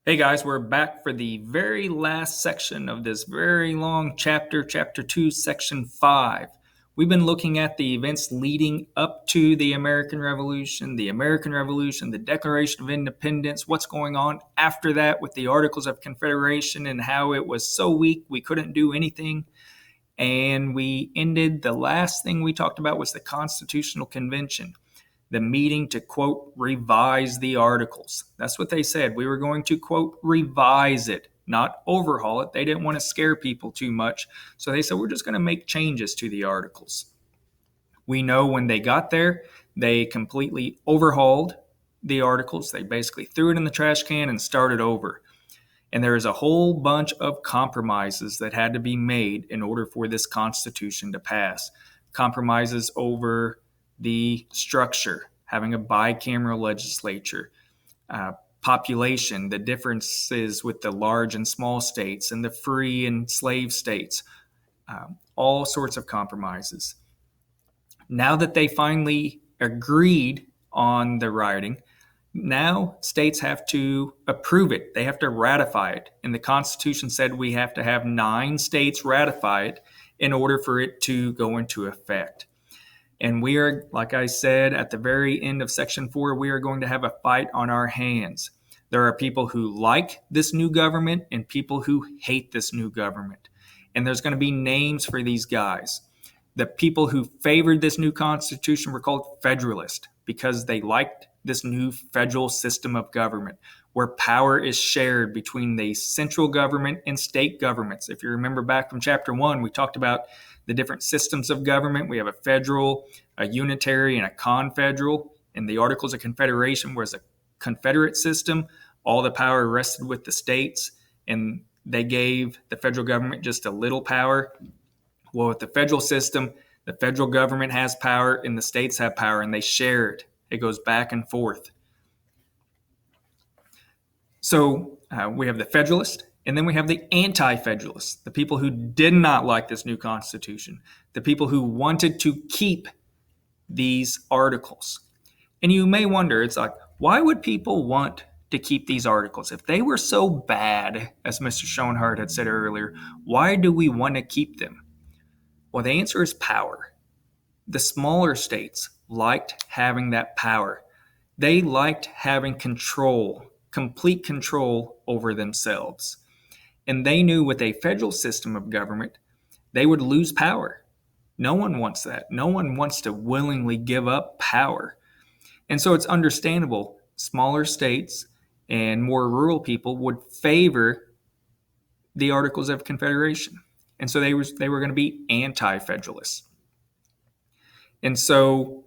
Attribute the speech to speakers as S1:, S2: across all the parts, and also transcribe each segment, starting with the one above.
S1: Hey guys, we're back for the very last section of this very long chapter, Chapter 2, Section 5. We've been looking at the events leading up to the American Revolution, the Declaration of Independence, what's going on after that with the Articles of Confederation and how it was so weak we couldn't do anything. And the last thing we talked about was the Constitutional Convention, the meeting to, quote, revise the articles. That's what they said. We were going to, quote, revise it, not overhaul it. They didn't want to scare people too much. So they said, we're just going to make changes to the articles. We know when they got there, they completely overhauled the articles. They basically threw it in the trash can and started over. And there is a whole bunch of compromises that had to be made in order for this Constitution to pass. Compromises over the structure, having a bicameral legislature, population, the differences with the large and small states and the free and slave states, all sorts of compromises. Now that they finally agreed on the writing, now states have to approve it. They have to ratify it. And the Constitution said we have to have 9 states ratify it in order for it to go into effect. And we are, like I said, at the very end of Section 4, we are going to have a fight on our hands. There are people who like this new government and people who hate this new government. And there's going to be names for these guys. The people who favored this new Constitution were called Federalist because they liked this new federal system of government where power is shared between the central government and state governments. If you remember back from Chapter 1, we talked about the different systems of government. We have a federal, a unitary, and a confederal. And the Articles of Confederation was a confederate system. All the power rested with the states, and they gave the federal government just a little power. Well, with the federal system, the federal government has power and the states have power, and they share it. It goes back and forth. So we have the Federalist, and then we have the Anti-Federalists, the people who did not like this new Constitution, the people who wanted to keep these articles. And you may wonder, it's like, why would people want to keep these articles? If they were so bad, as Mr. Schoenhardt had said earlier, why do we want to keep them? Well, the answer is power. The smaller states liked having that power. They liked having control, complete control over themselves. And they knew with a federal system of government, they would lose power. No one wants that. No one wants to willingly give up power. And so it's understandable smaller states and more rural people would favor the Articles of Confederation. And so they were going to be anti-federalists. And so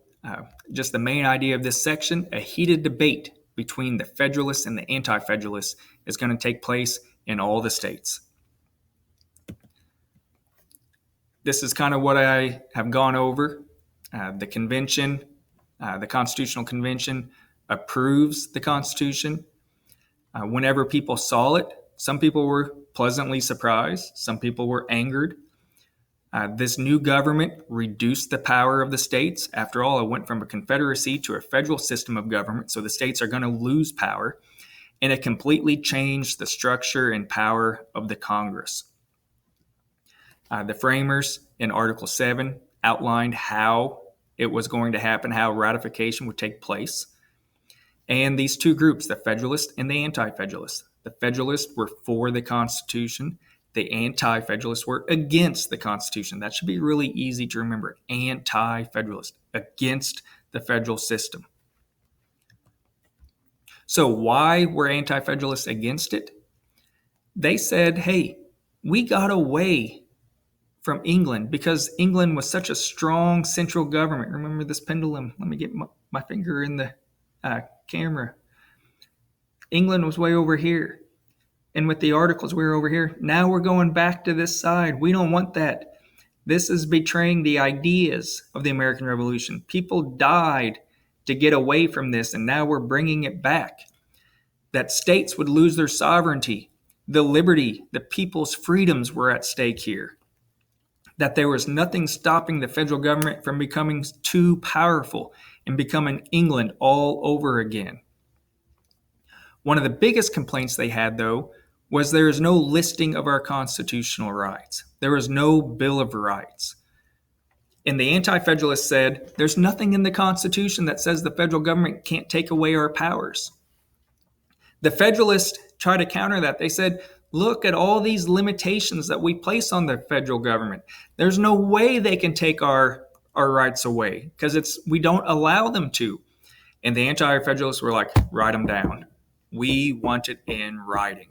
S1: just the main idea of this section, a heated debate between the Federalists and the Anti-Federalists is going to take place in all the states. This is kind of what I have gone over. The convention, the Constitutional Convention, approves the Constitution. Whenever people saw it, some people were pleasantly surprised. Some people were angered. This new government reduced the power of the states. After all, it went from a confederacy to a federal system of government, so the states are going to lose power. And it completely changed the structure and power of the Congress. The framers in Article 7 outlined how it was going to happen, how ratification would take place. And these two groups, the Federalists and the Anti-Federalists. The Federalists were for the Constitution. The Anti-Federalists were against the Constitution. That should be really easy to remember. Anti-Federalist, against the federal system. So why were Anti-Federalists against it? They said, hey, we got away from England because England was such a strong central government. Remember this pendulum? Let me get my finger in the camera. England was way over here. And with the articles, we were over here. Now we're going back to this side. We don't want that. This is betraying the ideas of the American Revolution. People died to get away from this, and now we're bringing it back. That states would lose their sovereignty. The liberty, the people's freedoms were at stake here. That there was nothing stopping the federal government from becoming too powerful and becoming England all over again. One of the biggest complaints they had, though, was there is no listing of our constitutional rights. There is no Bill of Rights. And the Anti-Federalists said, there's nothing in the Constitution that says the federal government can't take away our powers. The Federalists tried to counter that. They said, look at all these limitations that we place on the federal government. There's no way they can take our rights away because we don't allow them to. And the Anti-Federalists were like, write them down. We want it in writing.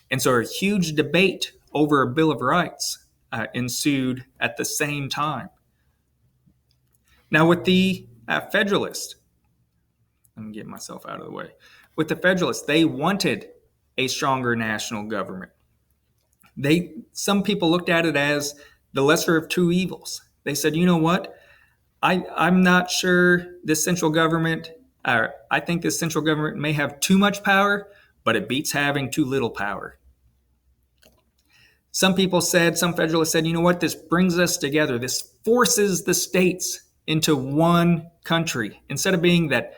S1: And so a huge debate over a Bill of Rights ensued at the same time. Now with the Federalists, let me get myself out of the way. With the Federalists, they wanted a stronger national government. Some people looked at it as the lesser of two evils. They said, you know what? I'm not sure this central government, I think this central government may have too much power, but it beats having too little power. Some Federalists said, you know what? This brings us together. This forces the states into one country. Instead of being that,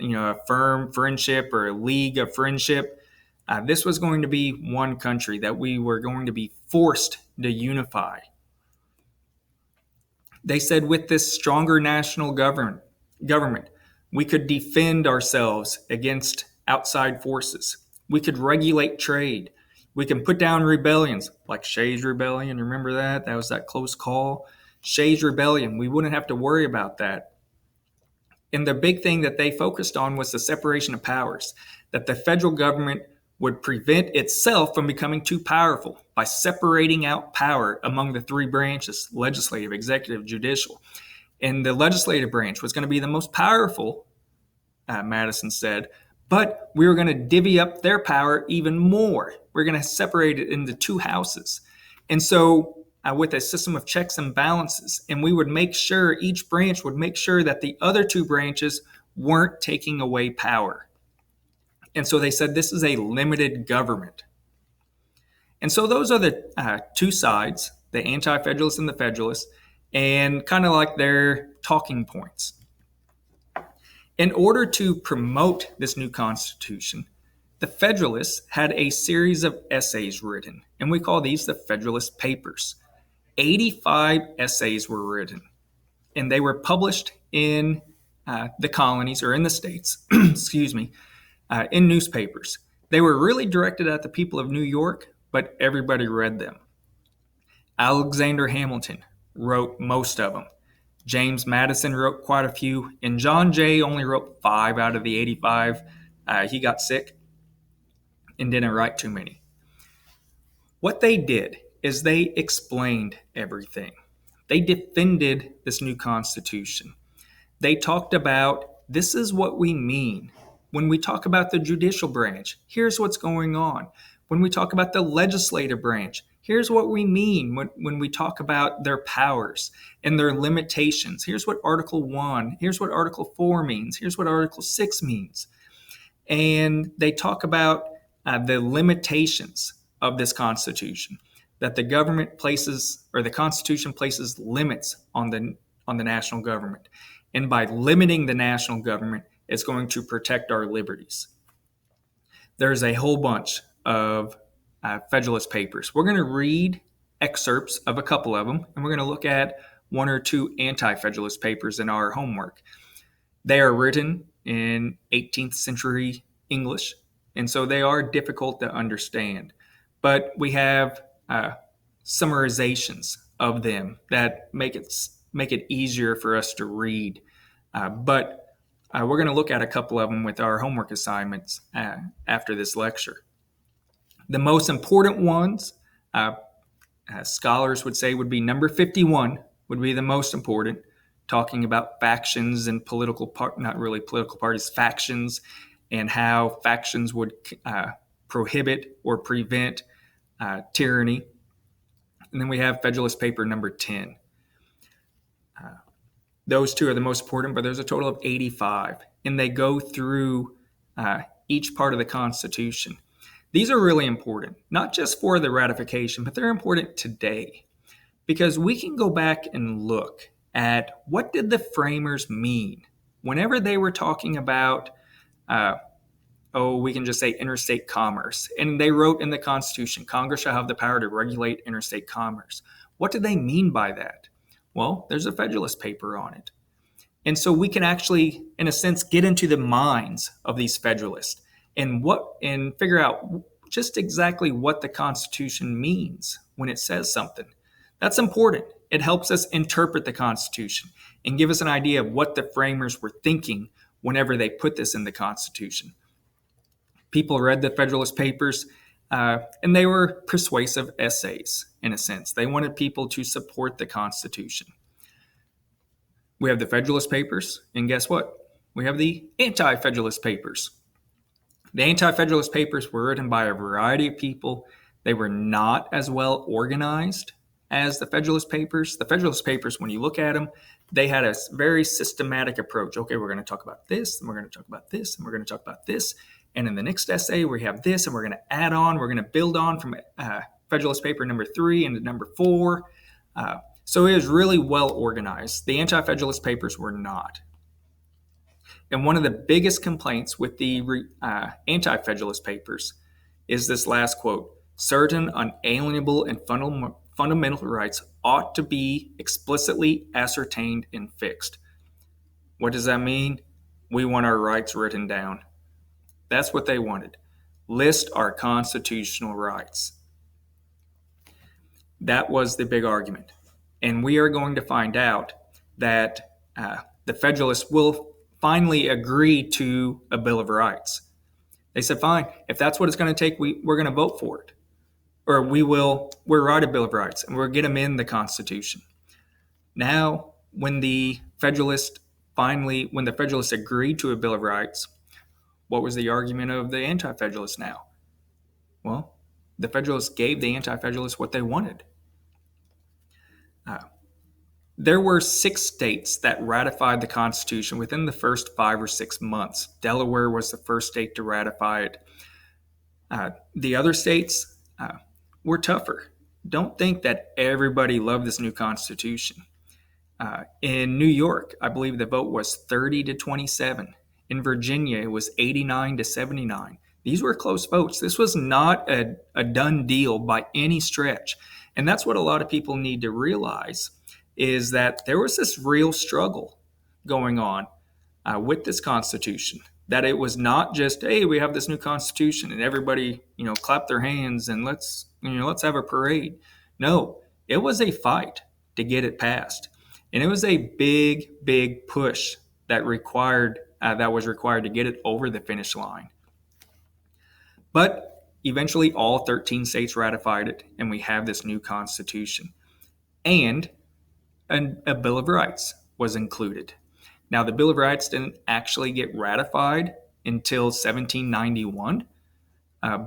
S1: a firm friendship or a league of friendship, this was going to be one country that we were going to be forced to unify. They said with this stronger national government, we could defend ourselves against outside forces. We could regulate trade. We can put down rebellions like Shays' Rebellion. Remember that? That was that close call. Shays' Rebellion. We wouldn't have to worry about that. And the big thing that they focused on was the separation of powers, that the federal government would prevent itself from becoming too powerful by separating out power among the three branches, legislative, executive, judicial. And the legislative branch was going to be the most powerful, Madison said, but we were going to divvy up their power even more. We're going to separate it into two houses. And so with a system of checks and balances, and we would make sure, each branch would make sure that the other two branches weren't taking away power. And so they said this is a limited government. And so those are the two sides, the Anti-Federalists and the Federalists, and kind of like their talking points. In order to promote this new Constitution, the Federalists had a series of essays written, and we call these the Federalist Papers. 85 essays were written, and they were published in the colonies, or in the states, in newspapers. They were really directed at the people of New York, but everybody read them. Alexander Hamilton wrote most of them. James Madison wrote quite a few, and John Jay only wrote 5 out of the 85. He got sick and didn't write too many. What they did is they explained everything. They defended this new Constitution. They talked about, this is what we mean when we talk about the judicial branch. Here's what's going on. When we talk about the legislative branch, here's what we mean when we talk about their powers and their limitations. Here's what Article 1, here's what Article 4 means, here's what Article 6 means. And they talk about the limitations of this Constitution, that the government places, or the Constitution places limits on the national government. And by limiting the national government, it's going to protect our liberties. There's a whole bunch of Federalist Papers. We're going to read excerpts of a couple of them, and we're going to look at 1 or 2 Anti-Federalist Papers in our homework. They are written in 18th century English, and so they are difficult to understand. But we have summarizations of them that make it easier for us to read. But we're going to look at a couple of them with our homework assignments after this lecture. The most important ones, scholars would say, would be number 51, would be the most important, talking about factions and not really political parties, factions, and how factions would prohibit or prevent tyranny. And then we have Federalist Paper number 10. Those two are the most important, but there's a total of 85, and they go through each part of the Constitution. These are really important, not just for the ratification, but they're important today, because we can go back and look at what did the framers mean whenever they were talking about we can just say interstate commerce. And they wrote in the Constitution, Congress shall have the power to regulate interstate commerce. What do they mean by that? Well, there's a Federalist paper on it. And so we can actually, in a sense, get into the minds of these Federalists and figure out just exactly what the Constitution means when it says something. That's important. It helps us interpret the Constitution and give us an idea of what the framers were thinking whenever they put this in the Constitution. People read the Federalist Papers, and they were persuasive essays, in a sense. They wanted people to support the Constitution. We have the Federalist Papers, and guess what? We have the AntiFederalist Papers. The AntiFederalist Papers were written by a variety of people. They were not as well organized as the Federalist Papers. The Federalist Papers, when you look at them, they had a very systematic approach. Okay, we're going to talk about this, and we're going to talk about this, and we're going to talk about this. And in the next essay, we have this, and we're going to add on. We're going to build on from Federalist Paper number 3 into number 4. So it was really well organized. The Anti-Federalist Papers were not. And one of the biggest complaints with the Anti-Federalist Papers is this last quote: certain unalienable and fundamental rights ought to be explicitly ascertained and fixed. What does that mean? We want our rights written down. That's what they wanted. List our constitutional rights. That was the big argument. And we are going to find out that the Federalists will finally agree to a Bill of Rights. They said, fine, if that's what it's going to take, we're going to vote for it. Or we'll write a Bill of Rights, and we'll get them in the Constitution. Now, when the Federalists agreed to a Bill of Rights, what was the argument of the Anti-Federalists now? Well, the Federalists gave the Anti-Federalists what they wanted. There were 6 states that ratified the Constitution within the first 5 or 6 months. Delaware was the first state to ratify it. The other states were tougher. Don't think that everybody loved this new Constitution. In New York, I believe the vote was 30 to 27. In Virginia, it was 89 to 79. These were close votes. This was not a done deal by any stretch. And that's what a lot of people need to realize, is that there was this real struggle going on with this Constitution. That it was not just, hey, we have this new Constitution and everybody, clap their hands and let's have a parade. No, it was a fight to get it passed. And it was a big, big push that was required to get it over the finish line. But eventually all 13 states ratified it, and we have this new Constitution. And a Bill of Rights was included. Now, the Bill of Rights didn't actually get ratified until 1791,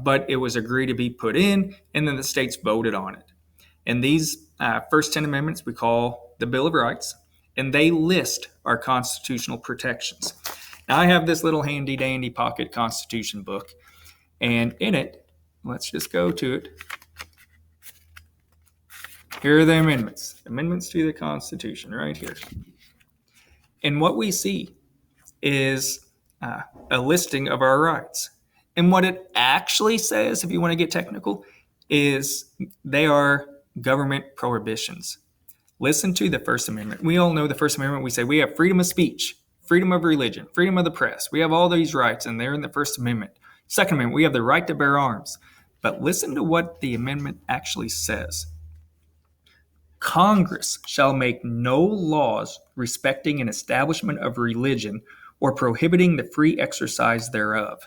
S1: but it was agreed to be put in, and then the states voted on it. And these first 10 amendments we call the Bill of Rights, and they list our constitutional protections. Now, I have this little handy-dandy pocket Constitution book, and in it, let's just go to it. Here are the amendments to the Constitution right here. And what we see is a listing of our rights. And what it actually says, if you want to get technical, is they are government prohibitions. Listen to the First Amendment. We all know the First Amendment. We say we have freedom of speech, freedom of religion, freedom of the press. We have all these rights, and they're in the First Amendment. Second Amendment, we have the right to bear arms. But listen to what the amendment actually says. Congress shall make no laws respecting an establishment of religion or prohibiting the free exercise thereof.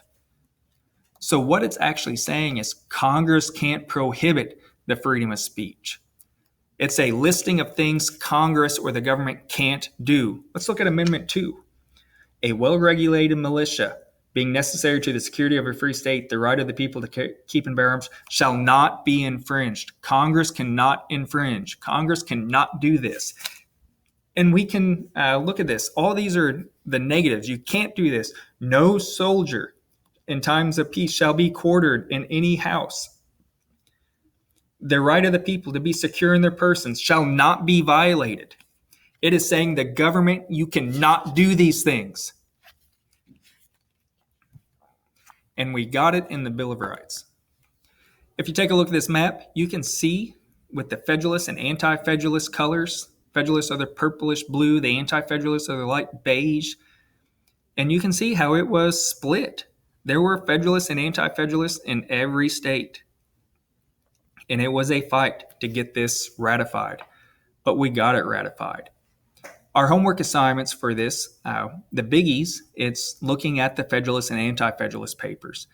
S1: So what it's actually saying is Congress can't prohibit the freedom of speech. It's a listing of things Congress or the government can't do. Let's look at Amendment 2. A well-regulated militia, being necessary to the security of a free state, the right of the people to keep and bear arms, shall not be infringed. Congress cannot infringe. Congress cannot do this. And we can look at this. All these are the negatives. You can't do this. No soldier in times of peace shall be quartered in any house. The right of the people to be secure in their persons shall not be violated. It is saying the government, you cannot do these things. and we got it in the Bill of Rights. If you take a look at this map, you can see with the Federalist and Anti-Federalist colors, Federalists are the purplish blue, the Anti-Federalists are the light beige, and you can see how it was split. There were Federalists and Anti-Federalists in every state, and it was a fight to get this ratified, but we got it ratified. Our homework assignments for this, the biggies, it's looking at the Federalist and Anti-Federalist Papers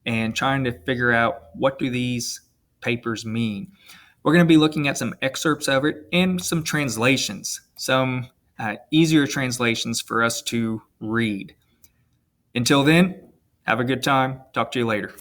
S1: and trying to figure out what do these papers mean. We're going to be looking at some excerpts of it and some translations, some easier translations for us to read. Until then, have a good time. Talk to you later.